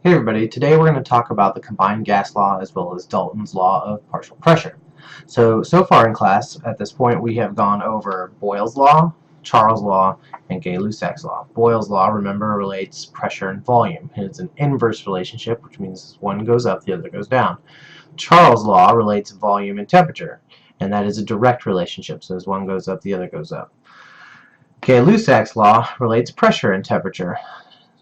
Hey everybody, today we're going to talk about the combined gas law as well as Dalton's law of partial pressure. So far in class, at this point, we have gone over Boyle's law, Charles' law, and Gay-Lussac's law. Boyle's law, remember, relates pressure and volume. It's an inverse relationship, which means one goes up, the other goes down. Charles' law relates volume and temperature, and that is a direct relationship, so as one goes up, the other goes up. Gay-Lussac's law relates pressure and temperature,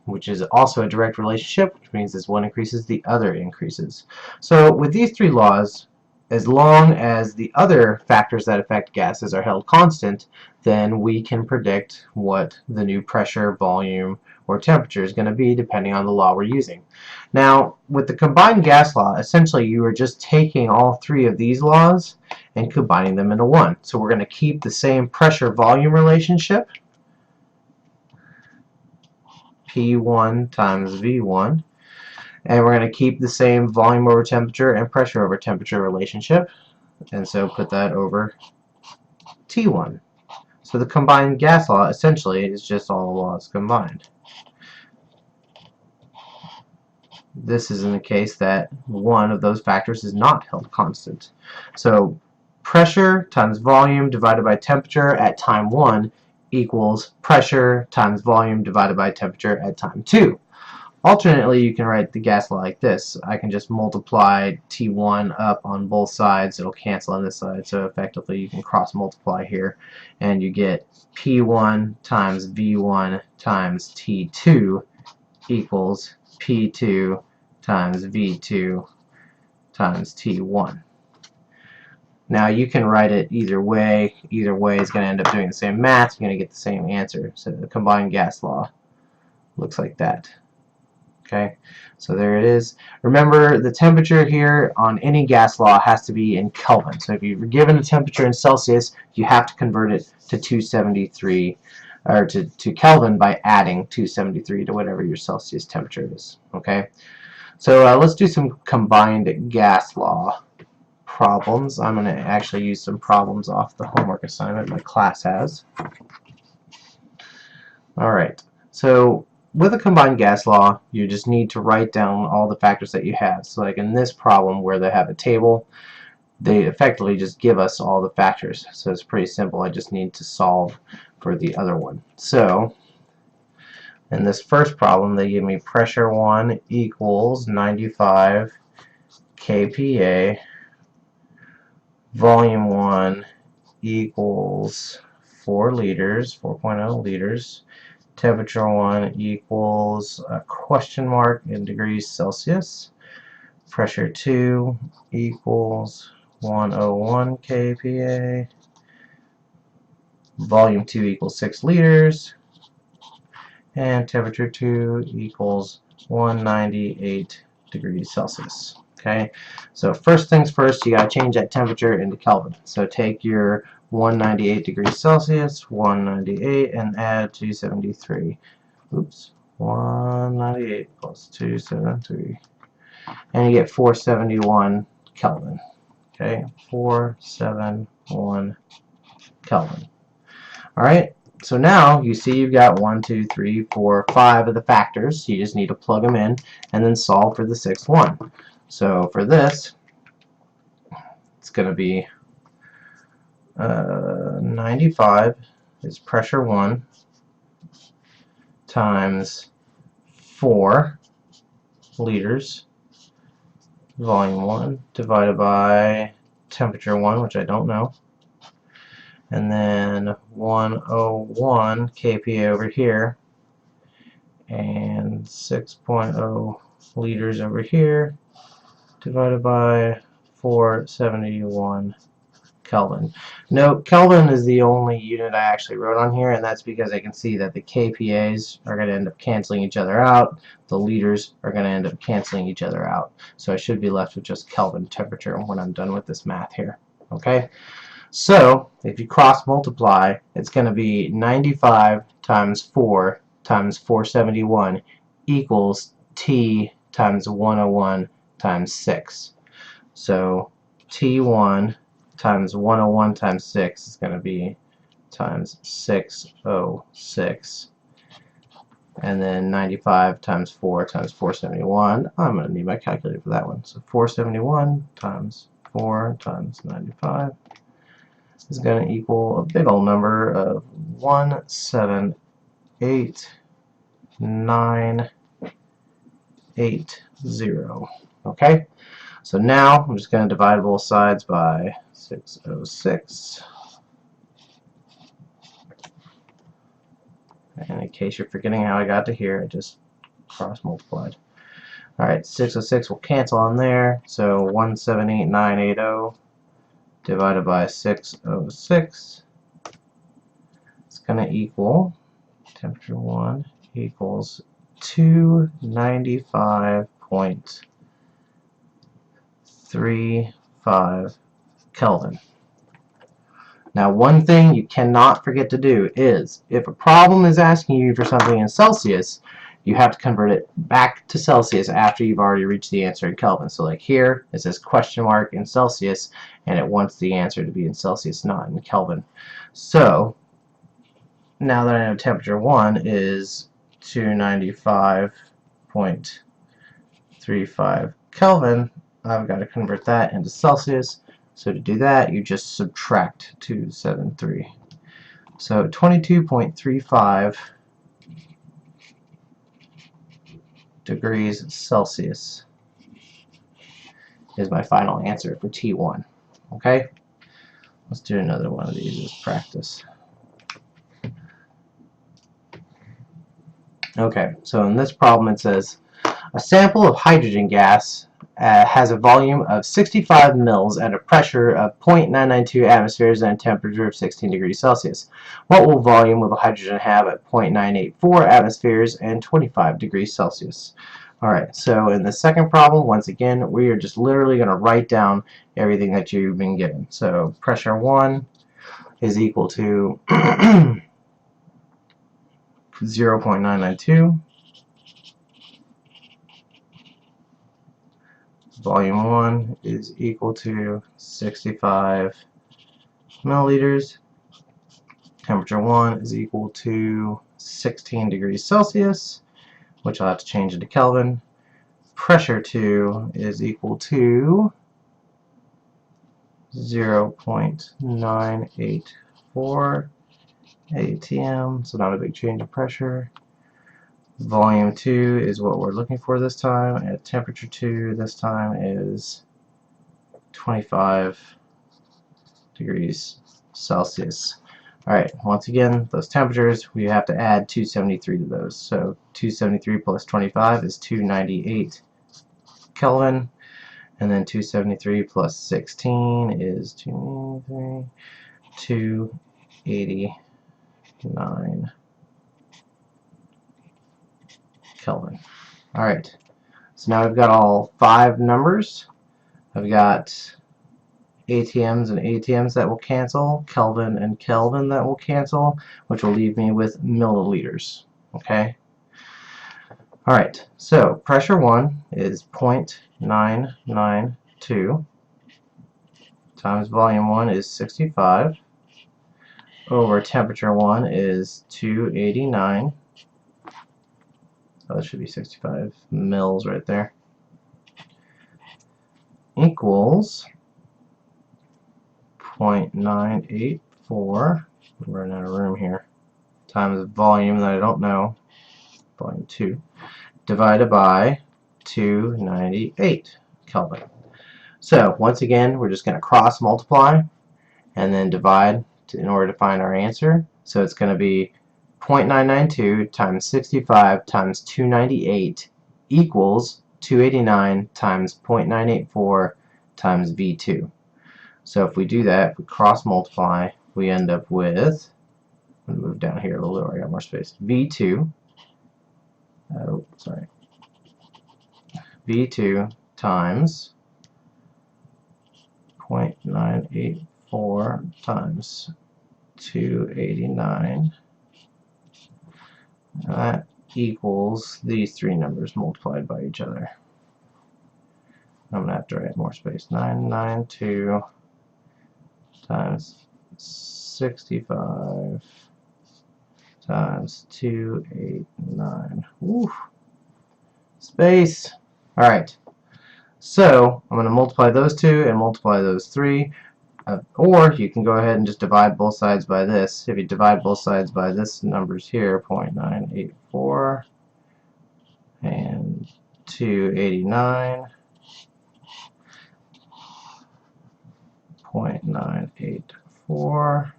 which is also a direct relationship, which means as one increases, the other increases. So with these three laws, as long as the other factors that affect gases are held constant, then we can predict what the new pressure, volume, or temperature is going to be depending on the law we're using. Now, with the combined gas law, essentially you are just taking all three of these laws and combining them into one. So we're going to keep the same pressure-volume relationship, P1 times V1, and we're going to keep the same volume over temperature and pressure over temperature relationship, and so put that over T1. So the combined gas law essentially is just all the laws combined. This is in the case that one of those factors is not held constant. So pressure times volume divided by temperature at time 1 equals pressure times volume divided by temperature at time 2. Alternately, you can write the gas law like this. I can just multiply T1 up on both sides. It'll cancel on this side, so effectively you can cross multiply here, and you get P1 times V1 times T2 equals P2 times V2 times T1. Now you can write it either way. Either way is going to end up doing the same math. You're going to get the same answer. So the combined gas law looks like that. Okay, so there it is. Remember, the temperature here on any gas law has to be in Kelvin. So if you're given a temperature in Celsius, you have to convert it to 273, or to Kelvin by adding 273 to whatever your Celsius temperature is. Okay, so let's do some combined gas law problems. I'm going to actually use some problems off the homework assignment my class has. Alright, so with a combined gas law, you just need to write down all the factors that you have. So like in this problem where they have a table, they effectively just give us all the factors. So it's pretty simple. I just need to solve for the other one. So in this first problem, they give me pressure 1 equals 95 kPa, volume 1 equals 4 liters, 4.0 liters, temperature 1 equals a question mark in degrees Celsius, pressure 2 equals 101 kPa, volume 2 equals 6 liters, and temperature 2 equals 198 degrees Celsius. Okay, so first things first, you got to change that temperature into Kelvin. So take your 198 degrees Celsius, 198, and add 273. Oops, 198 plus 273. And you get 471 Kelvin. Okay, 471 Kelvin. Alright, so now you see you've got 1, 2, 3, 4, 5 of the factors. You just need to plug them in and then solve for the sixth one. So for this, it's going to be 95 is pressure 1 times 4 liters, volume 1, divided by temperature 1, which I don't know, and then 101 kPa over here, and 6.0 liters over here, divided by 471 Kelvin. Note, Kelvin is the only unit I actually wrote on here, and that's because I can see that the kPa's are going to end up canceling each other out. The liters are going to end up canceling each other out. So I should be left with just Kelvin temperature when I'm done with this math here. Okay? So, if you cross multiply, it's going to be 95 times 4 times 471 equals T times 101 times 6. So T1 times 101 times 6 is going to be times 606 and then 95 times 4 times 471. I'm going to need my calculator for that one. So 471 times 4 times 95 is going to equal a big old number of 178,980. Okay, so now I'm just going to divide both sides by 606. And in case you're forgetting how I got to here, I just cross multiplied. Alright, 606 will cancel on there, so 178,980 divided by 606 is going to equal, temperature 1 equals 295.35 Kelvin. Now, one thing you cannot forget to do is, if a problem is asking you for something in Celsius, you have to convert it back to Celsius after you've already reached the answer in Kelvin. So like here, it says question mark in Celsius, and it wants the answer to be in Celsius, not in Kelvin. So, now that I know temperature 1 is 295.35 Kelvin, I've got to convert that into Celsius. So to do that, you just subtract 273. So 22.35 degrees Celsius is my final answer for T1. Okay? Let's do another one of these as practice. Okay, so in this problem it says, a sample of hydrogen gas has a volume of 65 mils at a pressure of 0.992 atmospheres and a temperature of 16 degrees Celsius. What will volume of a hydrogen have at 0.984 atmospheres and 25 degrees Celsius? Alright, so in the second problem, once again, we are just literally going to write down everything that you've been given. So pressure 1 is equal to 0.992. Volume 1 is equal to 65 milliliters. Temperature 1 is equal to 16 degrees Celsius, which I'll have to change into Kelvin. Pressure 2 is equal to 0.984 atm, so not a big change of pressure. Volume 2 is what we're looking for this time, and temperature 2 this time is 25 degrees Celsius. Alright, once again, those temperatures, we have to add 273 to those. So 273 plus 25 is 298 Kelvin, and then 273 plus 16 is 289 Kelvin. Alright, so now we've got all 5 numbers. I've got ATMs and ATMs that will cancel, Kelvin and Kelvin that will cancel, which will leave me with milliliters. Okay? Alright, so pressure 1 is 0.992 times volume 1 is 65 over temperature 1 is 289. Oh, that should be 65 mils right there. Equals 0.984. I'm running out of room here. Times volume that I don't know, volume 2, divided by 298 Kelvin. So once again, we're just going to cross multiply and then divide in order to find our answer. So it's going to be 0.992 times 65 times 298 equals 289 times 0.984 times V2. So if we do that, if we cross multiply, we end up with, I'm going to move down here a little bit, I got more space, V2, V2 times 0.984 times 289. That equals these 3 numbers multiplied by each other. I'm going to have to write more space. 992 times 65 times 289. Ooh, space. All right. So I'm going to multiply those two and multiply those three. Or you can go ahead and just divide both sides by this. If you divide both sides by this numbers here, 0.984 and 289, 0.984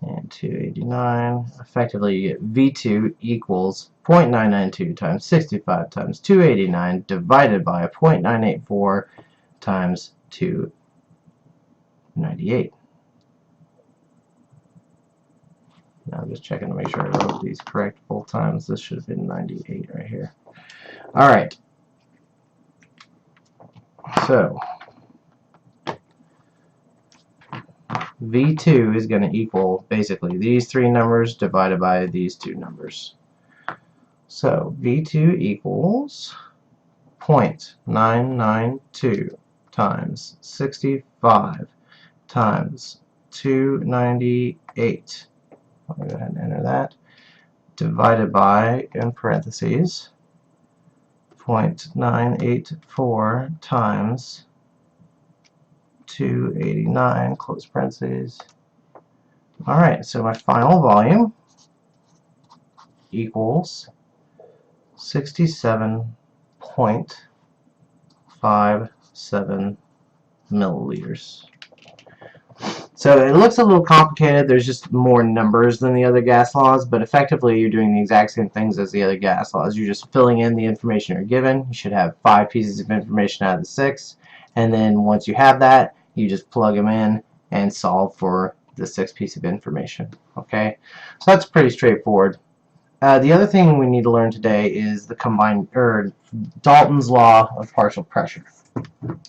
and 289. Effectively, you get V2 equals 0.992 times 65 times 289 divided by 0.984 times 298. Now I'm just checking to make sure I wrote these correct both times. This should have been 98 right here. All right. So V2 is going to equal basically these three numbers divided by these two numbers. So V2 equals 0.992 times 65 times 298. I'll go ahead and enter that. Divided by, in parentheses, 0.984 times 289, close parentheses. Alright, so my final volume equals 67.57 milliliters. So it looks a little complicated. There's just more numbers than the other gas laws, but effectively you're doing the exact same things as the other gas laws. You're just filling in the information you're given. You should have 5 pieces of information out of the 6, and then once you have that, you just plug them in and solve for the 6th piece of information. Okay, so that's pretty straightforward. The other thing we need to learn today is the Dalton's law of partial pressure.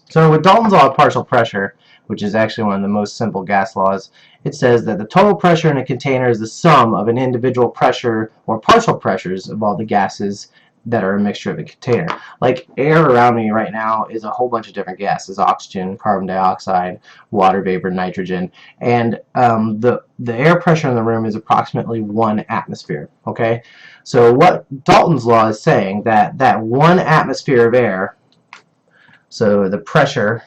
So with Dalton's law of partial pressure, which is actually one of the most simple gas laws, it says that the total pressure in a container is the sum of an individual pressure or partial pressures of all the gases that are a mixture of a container. Like air around me right now is a whole bunch of different gases: oxygen, carbon dioxide, water vapor, nitrogen, and the air pressure in the room is approximately 1 atmosphere. Okay, so what Dalton's law is saying, that 1 atmosphere of air, so the pressure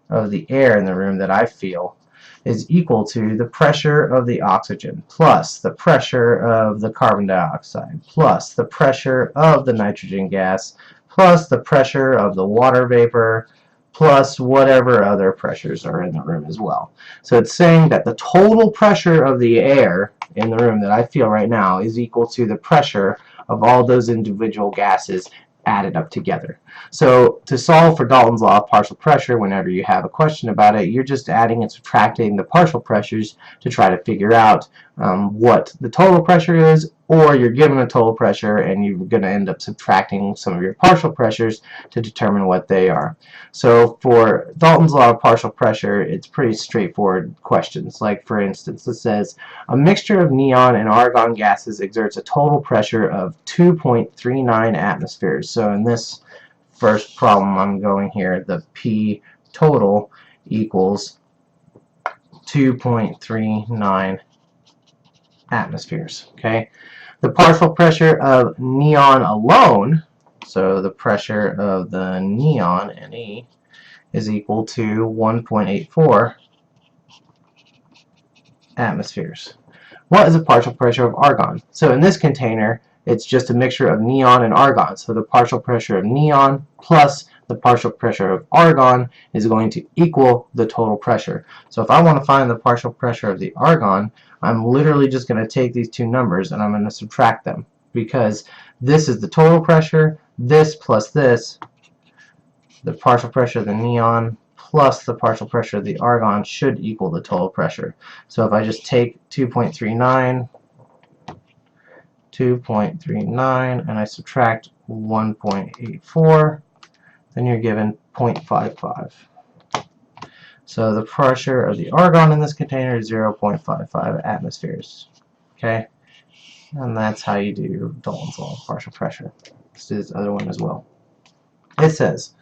of the air in the room that I feel, is equal to the pressure of the oxygen plus the pressure of the carbon dioxide plus the pressure of the nitrogen gas plus the pressure of the water vapor plus whatever other pressures are in the room as well. So it's saying that the total pressure of the air in the room that I feel right now is equal to the pressure of all those individual gases added up together. So to solve for Dalton's law of partial pressure, whenever you have a question about it, you're just adding and subtracting the partial pressures to try to figure out what the total pressure is, or you're given a total pressure and you're going to end up subtracting some of your partial pressures to determine what they are. So for Dalton's law of partial pressure, it's pretty straightforward questions. Like for instance, it says a mixture of neon and argon gases exerts a total pressure of 2.39 atmospheres. So in this first problem I'm going here, the P total equals 2.39 atmospheres. Okay, the partial pressure of neon alone, so the pressure of the neon, Ne, is equal to 1.84 atmospheres. What is the partial pressure of argon? So in this container, it's just a mixture of neon and argon. So the partial pressure of neon plus the partial pressure of argon is going to equal the total pressure. So if I want to find the partial pressure of the argon, I'm literally just going to take these two numbers and I'm going to subtract them, because this is the total pressure, this plus this, the partial pressure of the neon plus the partial pressure of the argon should equal the total pressure. So if I just take 2.39 and I subtract 1.84, then you're given 0.55. So the pressure of the argon in this container is 0.55 atmospheres. Okay, and that's how you do Dalton's law of partial pressure. Let's do this other one as well. It says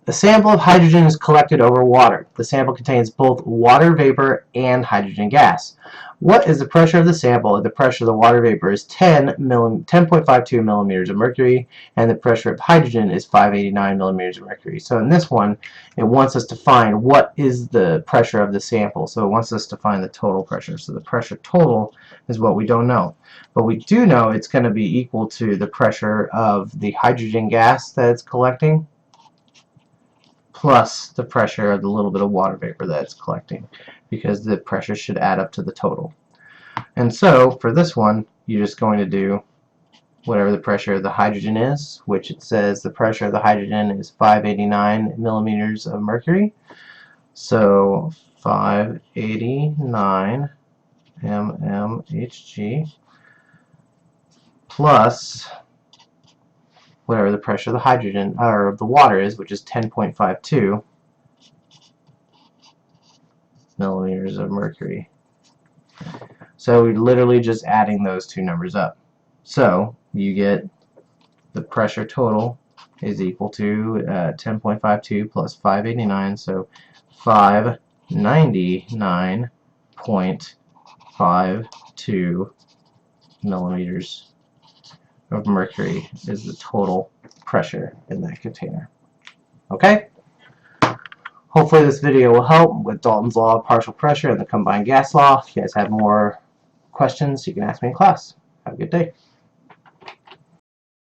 A sample of hydrogen is collected over water. The sample contains both water vapor and hydrogen gas. What is the pressure of the sample if the pressure of the water vapor is 10.52 millimeters of mercury and the pressure of hydrogen is 589 millimeters of mercury? So in this one, it wants us to find what is the pressure of the sample. So it wants us to find the total pressure. So the pressure total is what we don't know. But we do know it's going to be equal to the pressure of the hydrogen gas that it's collecting plus the pressure of the little bit of water vapor that it's collecting, because the pressure should add up to the total. And so for this one, you're just going to do whatever the pressure of the hydrogen is, which it says the pressure of the hydrogen is 589 millimeters of mercury. So 589 mmHg plus whatever the pressure of the hydrogen or of the water is, which is 10.52 millimeters of mercury. So we're literally just adding those two numbers up. So you get the pressure total is equal to 10.52 plus 589, so 599.52 millimeters of mercury is the total pressure in that container. Okay? Hopefully this video will help with Dalton's law of partial pressure and the combined gas law. If you guys have more questions, you can ask me in class. Have a good day.